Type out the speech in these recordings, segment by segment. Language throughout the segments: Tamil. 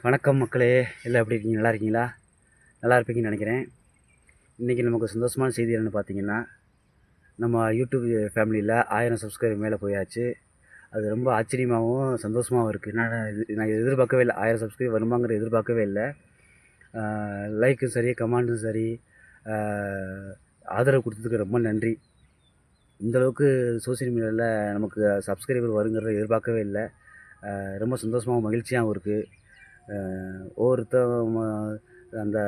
வணக்கம் மக்களே, எல்லாம் எப்படி இருக்கீங்க? நல்லா இருக்கீங்களா? நல்லா இருப்பீங்கன்னு நினைக்கிறேன். இன்றைக்கி நமக்கு சந்தோஷமான செய்தி என்னென்னு பார்த்தீங்கன்னா, நம்ம யூடியூப் ஃபேமிலியில் 1000 சப்ஸ்கிரைபர் மேலே போயாச்சு. அது ரொம்ப ஆச்சரியமாகவும் சந்தோஷமாகவும் இருக்குது. நான் எதிர்பார்க்கவே இல்லை, 1000 சப்ஸ்கிரைபர் வருமாங்கிற எதிர்பார்க்கவே இல்லை. லைக்கும் சரி, கமெண்ட்டும் சரி, ஆதரவு கொடுத்ததுக்கு ரொம்ப நன்றி. இந்தளவுக்கு சோசியல் மீடியாவில் நமக்கு சப்ஸ்கிரைபர் வருங்கிறத எதிர்பார்க்கவே இல்லை. ரொம்ப சந்தோஷமாகவும் மகிழ்ச்சியாகவும் இருக்குது. ஒவ்வொருத்தவங்க அந்த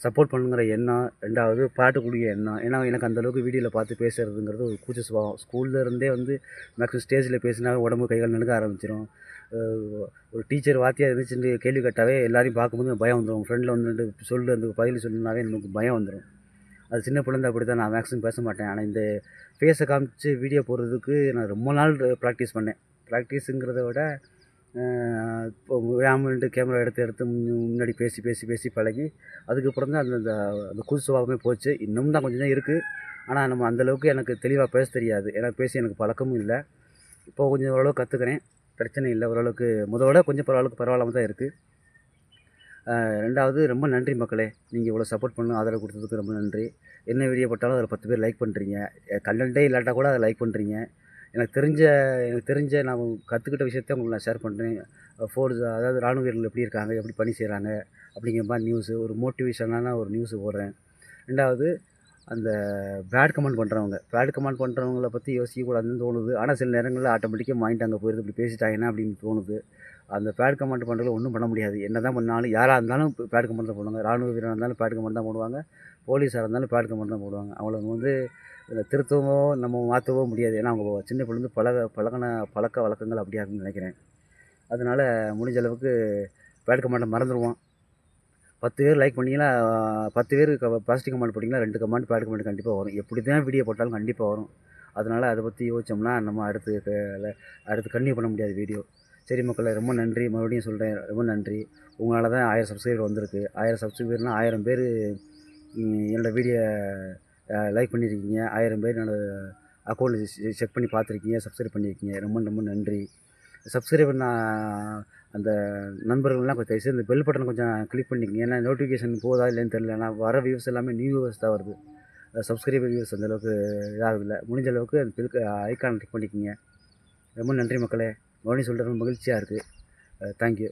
சப்போர்ட் பண்ணுங்கிற எண்ணம், 2வது பாட்டுக்கூடிய எண்ணம். ஏன்னா எனக்கு அந்தளவுக்கு வீடியோவில் பார்த்து பேசுகிறதுங்கிறது ஒரு கூச்ச சுபாவம். ஸ்கூலில் இருந்தே வந்து மேக்ஸிமம் ஸ்டேஜில் பேசினா உடம்பு கைகால் நடுங்க ஆரம்பிச்சிடும். ஒரு டீச்சர் வாத்தியார் இருந்துச்சுன்னு கேள்வி கேட்டாவே எல்லாரையும் பார்க்கும்போது பயம் வந்துடும். ஃப்ரெண்டில் வந்து சொல்லு அந்த பதில் சொல்லணுனாவே எனக்கு பயம் வந்துடும். அது சின்ன பிள்ளைங்க அப்படி தான். நான் மேக்ஸிமம் பேச மாட்டேன். ஆனால் இந்த ஃபேஸை காமிச்சு வீடியோ போடுறதுக்கு நான் ரொம்ப நாள் ப்ராக்டிஸ் பண்ணேன். ப்ராக்டிஸுங்கிறத விட இப்போ வேணும்ன்ட்டு கேமரா எடுத்து முன்னாடி பேசி பழகி, அதுக்கப்புறம் தான் அந்த அந்த கூச்ச சுபாவமே போச்சு. இன்னும் தான் கொஞ்சம் தான் இருக்குது. ஆனால் நம்ம அந்தளவுக்கு எனக்கு தெளிவாக பேச தெரியாது. ஏன்னா பேசி எனக்கு பழக்கமும் இல்லை. இப்போ கொஞ்சம் ஓரளவுக்கு கற்றுக்கிறேன். பிரச்சனை இல்லை. ஓரளவுக்கு விட கொஞ்சம் பரவாயில்லாம தான் இருக்குது. 2வது ரொம்ப நன்றி மக்களே. நீங்கள் இவ்வளோ சப்போர்ட் பண்ணி ஆதரவு கொடுத்ததுக்கு ரொம்ப நன்றி. என்ன வீடியோ போட்டாலும் அதில் 10 பேர் லைக் பண்ணுறீங்க. கண்டென்ட்டே இல்லாட்டா கூட அதை லைக் பண்ணுறீங்க. எனக்கு தெரிஞ்ச நான் கற்றுக்கிட்ட விஷயத்த உங்களுக்கு நான் ஷேர் பண்ணுறேன். அதாவது ராணுவ வீரர்கள் எப்படி இருக்காங்க, எப்படி பணி செய்கிறாங்க அப்படிங்கிற மாதிரி நியூஸு, ஒரு மோட்டிவேஷனான ஒரு நியூஸு போடுறேன். 2வது அந்த பேட் கமெண்ட் பண்ணுறவங்கள பற்றி யோசிக்கக்கூடாதுன்னு தோணுது. ஆனால் சில நேரங்களில் ஆட்டோமேட்டிக்காக மைண்ட் அங்கே போயிடுது. இப்படி பேசிட்டாங்கன்னா அப்படின்னு தோணுது. அந்த பேட் கமெண்ட் பண்ணுறதுல ஒன்றும் பண்ண முடியாது. என்ன தான் பண்ணாலும் யாராக இருந்தாலும் பேட் கமெண்ட் தான் போடுவாங்க. ராணுவ வீரராக இருந்தாலும் பேட் கமெண்ட் தான் போடுவாங்க. போலீஸாக இருந்தாலும் பேட் கமெண்ட் தான் போடுவாங்க. அவங்கள வந்து திருத்தவோ நம்ம மாற்றவோ முடியாது. ஏன்னா அவங்க சின்ன பிள்ளைலேருந்து பழக்க வழக்கங்கள் அப்படியா இருக்குன்னு நினைக்கிறேன். அதனால் முடிஞ்ச அளவுக்கு பேட் கமெண்ட்டை மறந்துடுவோம். 10 பேர் லைக் பண்ணிங்கன்னா 10 பேர் பாசிட்டிவ் கமெண்ட் போட்டிங்கன்னா 2 கமெண்ட் பேட் கமெண்ட் கண்டிப்பாக வரும். எப்படி தான் வீடியோ போட்டாலும் கண்டிப்பாக வரும். அதனால் அதை பற்றி யோசித்தோம்னா நம்ம அடுத்து கன்டினியூ பண்ண முடியாது வீடியோ. சரி மக்களே, ரொம்ப நன்றி. மறுபடியும் சொல்கிறேன், ரொம்ப நன்றி. உங்களால் தான் 1000 சப்ஸ்கிரைபர் வந்திருக்கு. 1000 சப்ஸ்கிரைபர்னால் 1000 பேர் என்னோடய வீடியோ லைக் பண்ணியிருக்கீங்க. 1000 பேர் என்னோடய அக்கௌண்ட்டில் செக் பண்ணி பார்த்துருக்கீங்க, சப்ஸ்கிரைப் பண்ணியிருக்கீங்க. ரொம்ப ரொம்ப நன்றி. சப்ஸ்கிரைபர் நான் அந்த நண்பர்கள்லாம் கொஞ்சம் தயவுசெய்து இந்த பெல் பட்டனை கொஞ்சம் கிளிக் பண்ணிக்கங்க. ஏன்னா நோட்டிஃபிகேஷன் போதா இல்லைன்னு தெரியல. நான் வர வியூஸ் எல்லாமே நியூ வியூவர்ஸ் தான் வருது. சப்ஸ்கிரைபர் வியூஸ் அந்தளவுக்கு இதாகதில்லை. முடிஞ்ச அளவுக்கு அந்த பெல் ஐக்கானை கிளிக் பண்ணிக்கோங்க. ரொம்ப நன்றி மக்களே. மறுபடியும் சொல்கிறது ரொம்ப மகிழ்ச்சியாக இருக்குது. தேங்க்யூ.